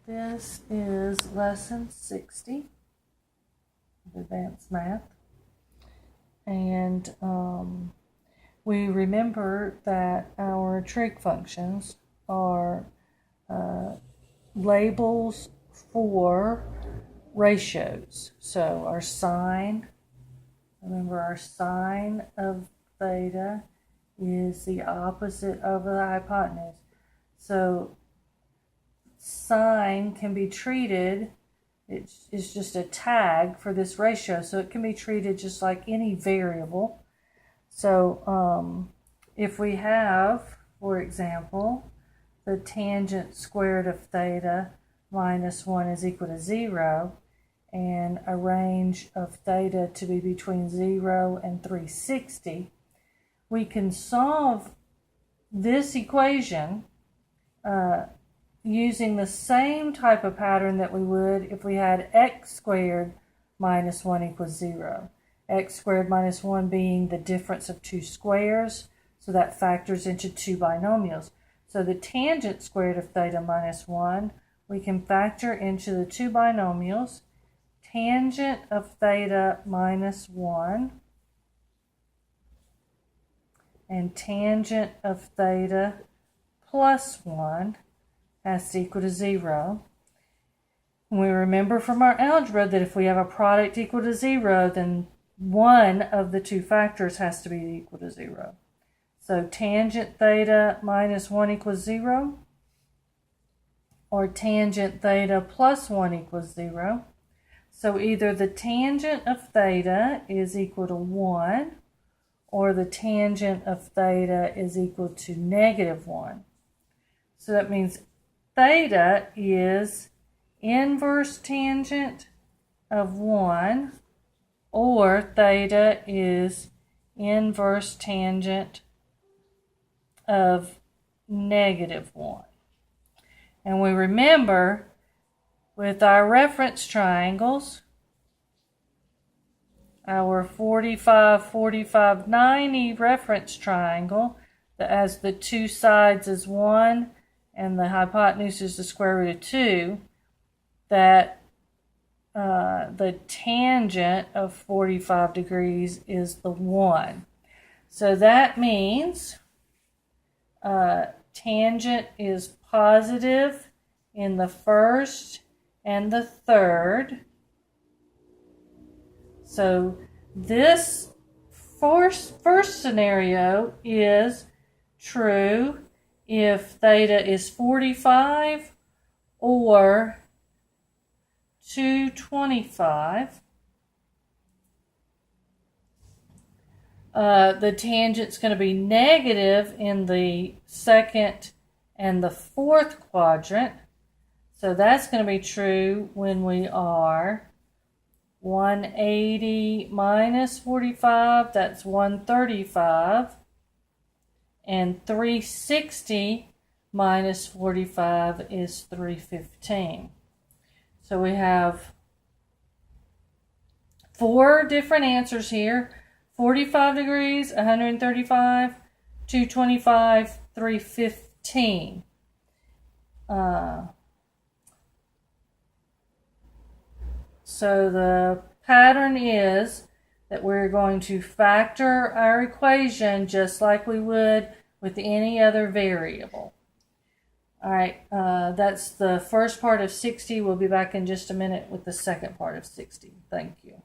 This is lesson 60 of Advanced Math, and we remember that our trig functions are labels for ratios. So our sine, remember our sine of theta is the opposite of the hypotenuse. So sine can be treated, it's just a tag for this ratio, so it can be treated just like any variable. So if we have, for example, the tangent squared of theta minus 1 is equal to 0, and a range of theta to be between 0 and 360, we can solve this equation using the same type of pattern that we would if we had x squared minus 1 equals 0. X squared minus 1 being the difference of two squares, so that factors into two binomials. So the tangent squared of theta minus 1, we can factor into the two binomials, tangent of theta minus 1 and tangent of theta plus 1 has to equal to 0. And we remember from our algebra that if we have a product equal to 0, then one of the two factors has to be equal to 0. So tangent theta minus 1 equals 0, or tangent theta plus 1 equals 0. So either the tangent of theta is equal to 1, or the tangent of theta is equal to negative 1. So that means theta is inverse tangent of 1, or theta is inverse tangent of negative 1. And we remember with our reference triangles, our 45, 45, 90 reference triangle that has the two sides as 1 and the hypotenuse is the square root of 2, that the tangent of 45 degrees is the 1. So that means tangent is positive in the first and the third. So this first scenario is true if theta is 45 or 225. The tangent's going to be negative in the second and the fourth quadrant. So that's going to be true when we are 180 minus 45, that's 135. And 360 minus 45 is 315. So we have four different answers here: 45 degrees, 135, 225, 315. So the pattern is that we're going to factor our equation just like we would with any other variable. All right, that's the first part of 60. We'll be back in just a minute with the second part of 60. Thank you.